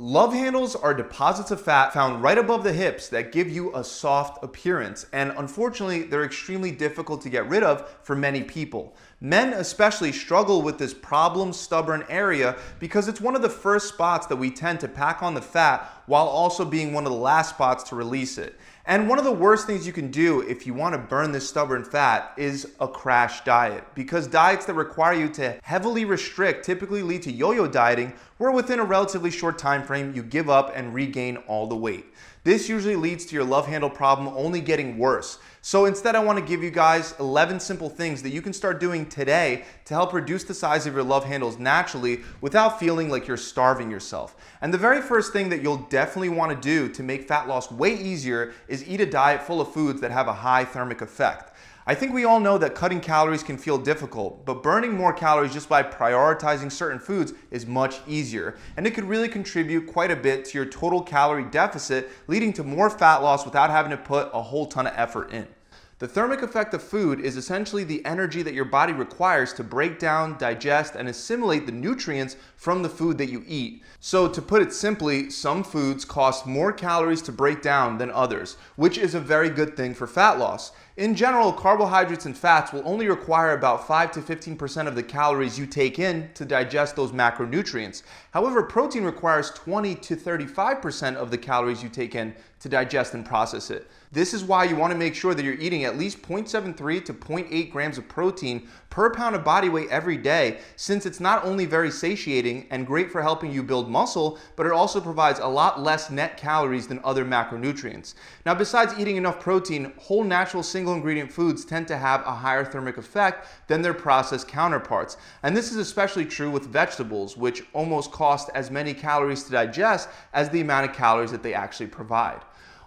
Love handles are deposits of fat found right above the hips that give you a soft appearance, and unfortunately, they're extremely difficult to get rid of for many people. Men especially struggle with this problem stubborn area because it's one of the first spots that we tend to pack on the fat while also being one of the last spots to release it. And one of the worst things you can do if you want to burn this stubborn fat is a crash diet, because diets that require you to heavily restrict typically lead to yo-yo dieting, where within a relatively short time frame you give up and regain all the weight. This usually leads to your love handle problem only getting worse. So instead, I want to give you guys 11 simple things that you can start doing today to help reduce the size of your love handles naturally without feeling like you're starving yourself. And the very first thing that you'll definitely want to do to make fat loss way easier is eat a diet full of foods that have a high thermic effect. I think we all know that cutting calories can feel difficult, but burning more calories just by prioritizing certain foods is much easier, and it could really contribute quite a bit to your total calorie deficit, leading to more fat loss without having to put a whole ton of effort in. The thermic effect of food is essentially the energy that your body requires to break down, digest, and assimilate the nutrients from the food that you eat. So to put it simply, some foods cost more calories to break down than others, which is a very good thing for fat loss. In general, carbohydrates and fats will only require about 5 to 15% of the calories you take in to digest those macronutrients. However, protein requires 20 to 35% of the calories you take in to digest and process it. This is why you want to make sure that you're eating at least 0.73 to 0.8 grams of protein per pound of body weight every day, since it's not only very satiating and great for helping you build muscle, but it also provides a lot less net calories than other macronutrients. Now, besides eating enough protein, whole natural single ingredient foods tend to have a higher thermic effect than their processed counterparts. And this is especially true with vegetables, which almost cost as many calories to digest as the amount of calories that they actually provide.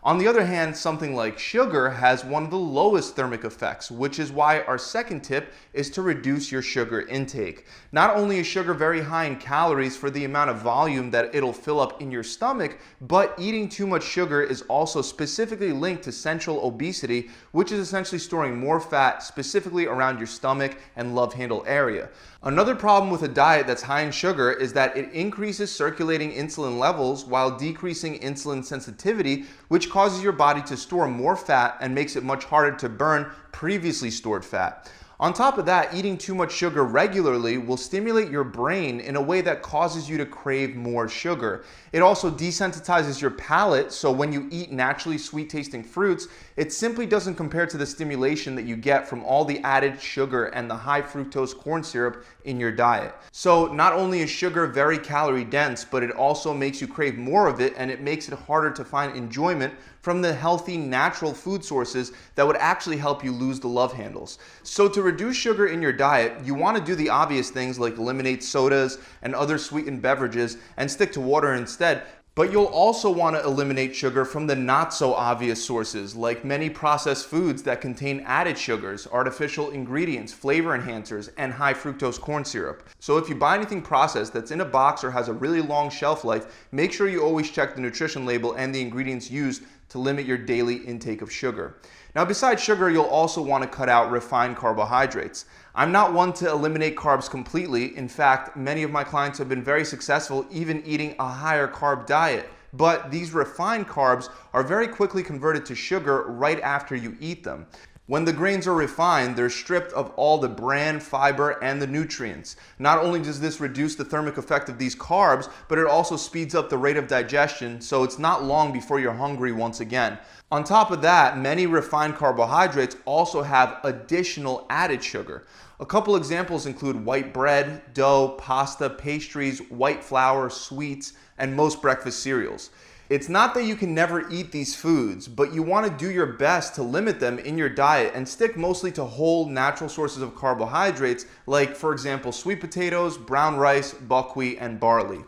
On the other hand, something like sugar has one of the lowest thermic effects, which is why our second tip is to reduce your sugar intake. Not only is sugar very high in calories for the amount of volume that it'll fill up in your stomach, but eating too much sugar is also specifically linked to central obesity, which is essentially storing more fat specifically around your stomach and love handle area. Another problem with a diet that's high in sugar is that it increases circulating insulin levels while decreasing insulin sensitivity, which causes your body to store more fat and makes it much harder to burn previously stored fat. On top of that, eating too much sugar regularly will stimulate your brain in a way that causes you to crave more sugar. It also desensitizes your palate, so when you eat naturally sweet tasting fruits, it simply doesn't compare to the stimulation that you get from all the added sugar and the high fructose corn syrup in your diet. So not only is sugar very calorie dense, but it also makes you crave more of it, and it makes it harder to find enjoyment from the healthy natural food sources that would actually help you lose the love handles. So to reduce sugar in your diet, you want to do the obvious things like eliminate sodas and other sweetened beverages and stick to water instead. But you'll also want to eliminate sugar from the not so obvious sources, like many processed foods that contain added sugars, artificial ingredients, flavor enhancers, and high fructose corn syrup. So if you buy anything processed that's in a box or has a really long shelf life, make sure you always check the nutrition label and the ingredients used to limit your daily intake of sugar. Now, besides sugar, you'll also want to cut out refined carbohydrates. I'm not one to eliminate carbs completely. In fact, many of my clients have been very successful even eating a higher carb diet. But these refined carbs are very quickly converted to sugar right after you eat them. When the grains are refined, they're stripped of all the bran, fiber, and the nutrients. Not only does this reduce the thermic effect of these carbs, but it also speeds up the rate of digestion, so it's not long before you're hungry once again. On top of that, many refined carbohydrates also have additional added sugar. A couple examples include white bread, dough, pasta, pastries, white flour, sweets, and most breakfast cereals. It's not that you can never eat these foods, but you want to do your best to limit them in your diet and stick mostly to whole natural sources of carbohydrates, like, for example, sweet potatoes, brown rice, buckwheat, and barley.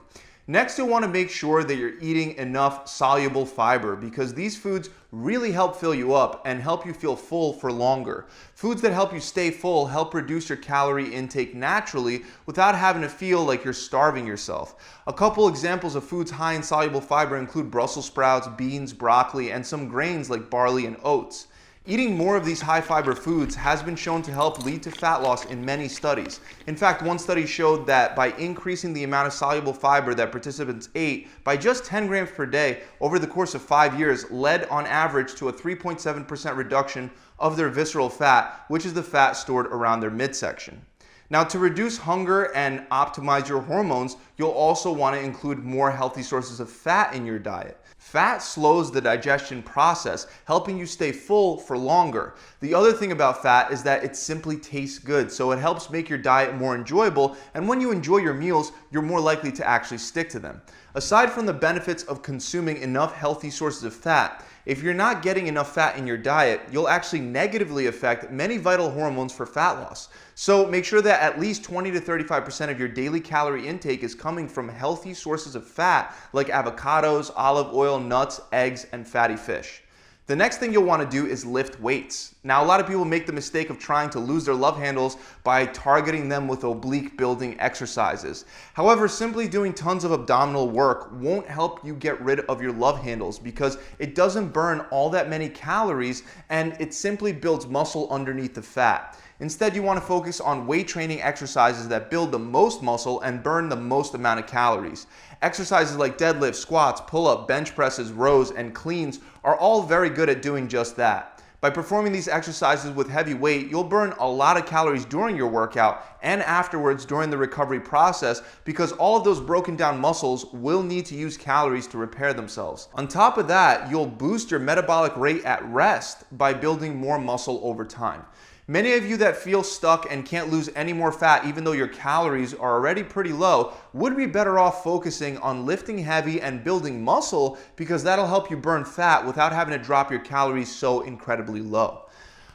Next, you'll want to make sure that you're eating enough soluble fiber, because these foods really help fill you up and help you feel full for longer. Foods that help you stay full help reduce your calorie intake naturally without having to feel like you're starving yourself. A couple examples of foods high in soluble fiber include Brussels sprouts, beans, broccoli, and some grains like barley and oats. Eating more of these high fiber foods has been shown to help lead to fat loss in many studies. In fact, one study showed that by increasing the amount of soluble fiber that participants ate by just 10 grams per day over the course of 5 years led on average to a 3.7% reduction of their visceral fat, which is the fat stored around their midsection. Now, to reduce hunger and optimize your hormones, you'll also want to include more healthy sources of fat in your diet. Fat slows the digestion process, helping you stay full for longer. The other thing about fat is that it simply tastes good, so it helps make your diet more enjoyable, and when you enjoy your meals, you're more likely to actually stick to them. Aside from the benefits of consuming enough healthy sources of fat, if you're not getting enough fat in your diet, you'll actually negatively affect many vital hormones for fat loss. So make sure that at least 20 to 35% of your daily calorie intake is coming from healthy sources of fat like avocados, olive oil, nuts, eggs, and fatty fish. The next thing you'll want to do is lift weights. Now, a lot of people make the mistake of trying to lose their love handles by targeting them with oblique building exercises. However, simply doing tons of abdominal work won't help you get rid of your love handles because it doesn't burn all that many calories and it simply builds muscle underneath the fat. Instead, you want to focus on weight training exercises that build the most muscle and burn the most amount of calories. Exercises like deadlifts, squats, pull-up, bench presses, rows, and cleans are all very good at doing just that. By performing these exercises with heavy weight, you'll burn a lot of calories during your workout and afterwards during the recovery process because all of those broken down muscles will need to use calories to repair themselves. On top of that, you'll boost your metabolic rate at rest by building more muscle over time. Many of you that feel stuck and can't lose any more fat even though your calories are already pretty low would be better off focusing on lifting heavy and building muscle because that'll help you burn fat without having to drop your calories so incredibly low.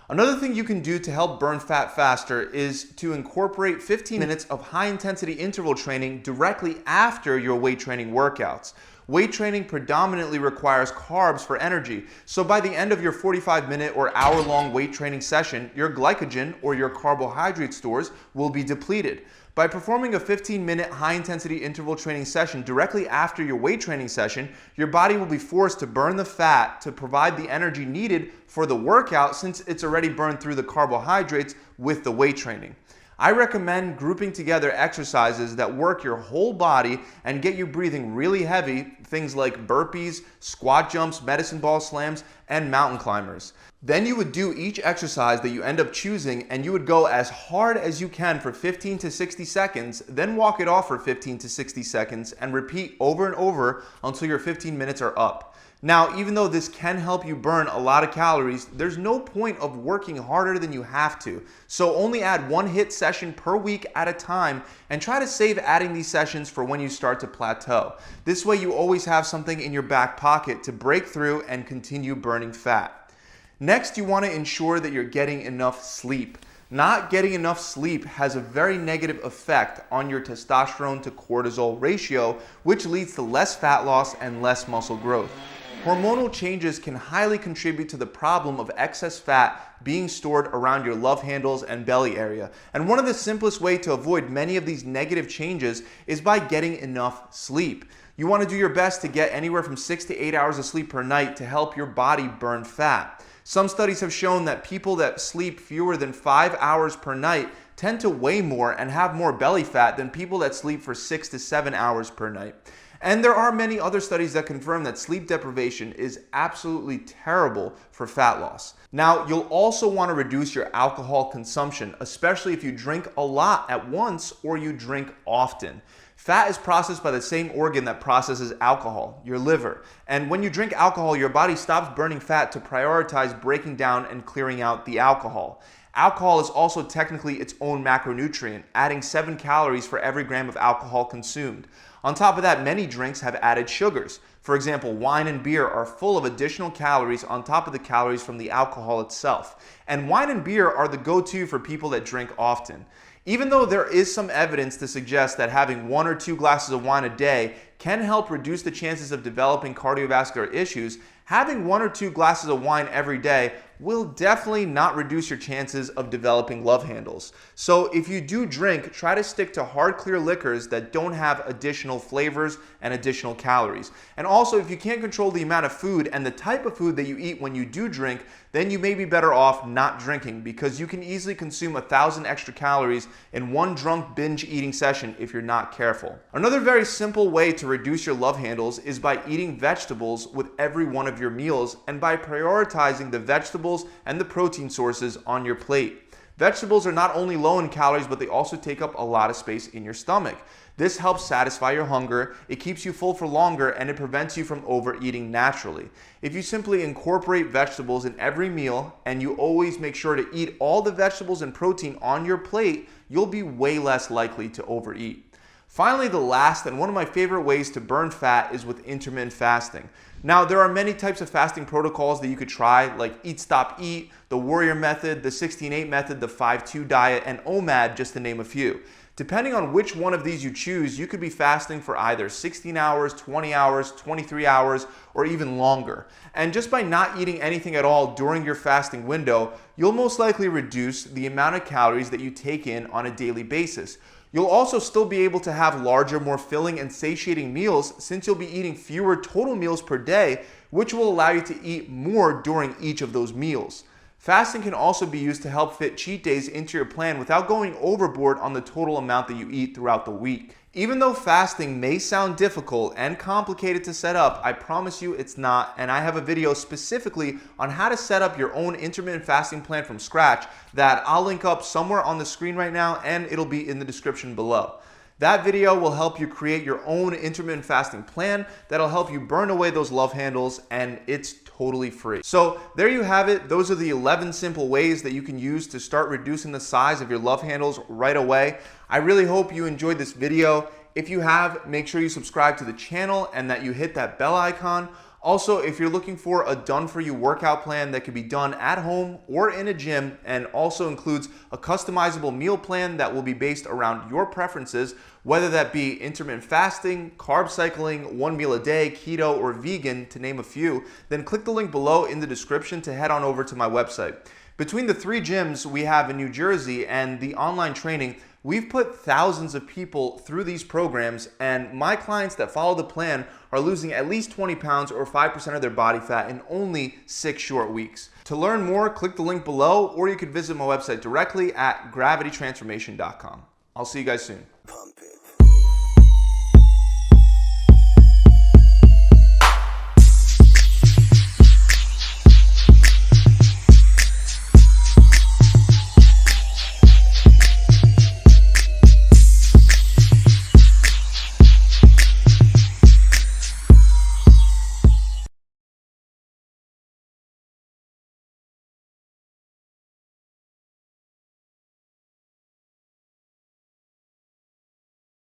Another thing you can do to help burn fat faster is to incorporate 15 minutes of high-intensity interval training directly after your weight training workouts. Weight training predominantly requires carbs for energy, so by the end of your 45-minute or hour-long weight training session, your glycogen or your carbohydrate stores will be depleted. By performing a 15-minute high-intensity interval training session directly after your weight training session, your body will be forced to burn the fat to provide the energy needed for the workout since it's already burned through the carbohydrates with the weight training. I recommend grouping together exercises that work your whole body and get you breathing really heavy, things like burpees, squat jumps, medicine ball slams, and mountain climbers. Then you would do each exercise that you end up choosing and you would go as hard as you can for 15 to 60 seconds, then walk it off for 15 to 60 seconds and repeat over and over until your 15 minutes are up. Now, even though this can help you burn a lot of calories, there's no point of working harder than you have to. So only add one HIIT session per week at a time and try to save adding these sessions for when you start to plateau. This way you always have something in your back pocket to break through and continue burning fat. Next, you want to ensure that you're getting enough sleep. Not getting enough sleep has a very negative effect on your testosterone to cortisol ratio, which leads to less fat loss and less muscle growth. Hormonal changes can highly contribute to the problem of excess fat being stored around your love handles and belly area. And one of the simplest ways to avoid many of these negative changes is by getting enough sleep. You want to do your best to get anywhere from 6 to 8 hours of sleep per night to help your body burn fat. Some studies have shown that people that sleep fewer than 5 hours per night tend to weigh more and have more belly fat than people that sleep for 6 to 7 hours per night. And there are many other studies that confirm that sleep deprivation is absolutely terrible for fat loss. Now, you'll also want to reduce your alcohol consumption, especially if you drink a lot at once or you drink often. Fat is processed by the same organ that processes alcohol, your liver. And when you drink alcohol, your body stops burning fat to prioritize breaking down and clearing out the alcohol. Alcohol is also technically its own macronutrient, adding 7 calories for every gram of alcohol consumed. On top of that, many drinks have added sugars. For example, wine and beer are full of additional calories on top of the calories from the alcohol itself. And wine and beer are the go-to for people that drink often. Even though there is some evidence to suggest that having 1 or 2 glasses of wine a day can help reduce the chances of developing cardiovascular issues, having 1 or 2 glasses of wine every day will definitely not reduce your chances of developing love handles. So if you do drink, try to stick to hard, clear liquors that don't have additional flavors and additional calories. And also, if you can't control the amount of food and the type of food that you eat when you do drink, then you may be better off not drinking, because you can easily consume 1,000 extra calories in one drunk binge eating session if you're not careful. Another very simple way to reduce your love handles is by eating vegetables with every one of your meals and by prioritizing the vegetables and the protein sources on your plate. Vegetables are not only low in calories, but they also take up a lot of space in your stomach. This helps satisfy your hunger, it keeps you full for longer, and it prevents you from overeating naturally. If you simply incorporate vegetables in every meal and you always make sure to eat all the vegetables and protein on your plate, you'll be way less likely to overeat. Finally, the last and one of my favorite ways to burn fat is with intermittent fasting. Now, there are many types of fasting protocols that you could try, like Eat Stop Eat, the Warrior Method, the 16-8 Method, the 5-2 Diet, and OMAD, just to name a few. Depending on which one of these you choose, you could be fasting for either 16 hours, 20 hours, 23 hours, or even longer. And just by not eating anything at all during your fasting window, you'll most likely reduce the amount of calories that you take in on a daily basis. You'll also still be able to have larger, more filling and satiating meals, since you'll be eating fewer total meals per day, which will allow you to eat more during each of those meals. Fasting can also be used to help fit cheat days into your plan without going overboard on the total amount that you eat throughout the week. Even though fasting may sound difficult and complicated to set up, I promise you it's not, and I have a video specifically on how to set up your own intermittent fasting plan from scratch that I'll link up somewhere on the screen right now, and it'll be in the description below. That video will help you create your own intermittent fasting plan that'll help you burn away those love handles, and it's totally free. So there you have it. Those are the 11 simple ways that you can use to start reducing the size of your love handles right away. I really hope you enjoyed this video. If you have, make sure you subscribe to the channel and that you hit that bell icon. Also, if you're looking for a done-for-you workout plan that can be done at home or in a gym, and also includes a customizable meal plan that will be based around your preferences, whether that be intermittent fasting, carb cycling, one meal a day, keto, or vegan, to name a few, then click the link below in the description to head on over to my website. Between the 3 gyms we have in New Jersey and the online training, we've put thousands of people through these programs, and my clients that follow the plan are losing at least 20 pounds or 5% of their body fat in only 6 short weeks. To learn more, click the link below, or you could visit my website directly at gravitytransformation.com. I'll see you guys soon.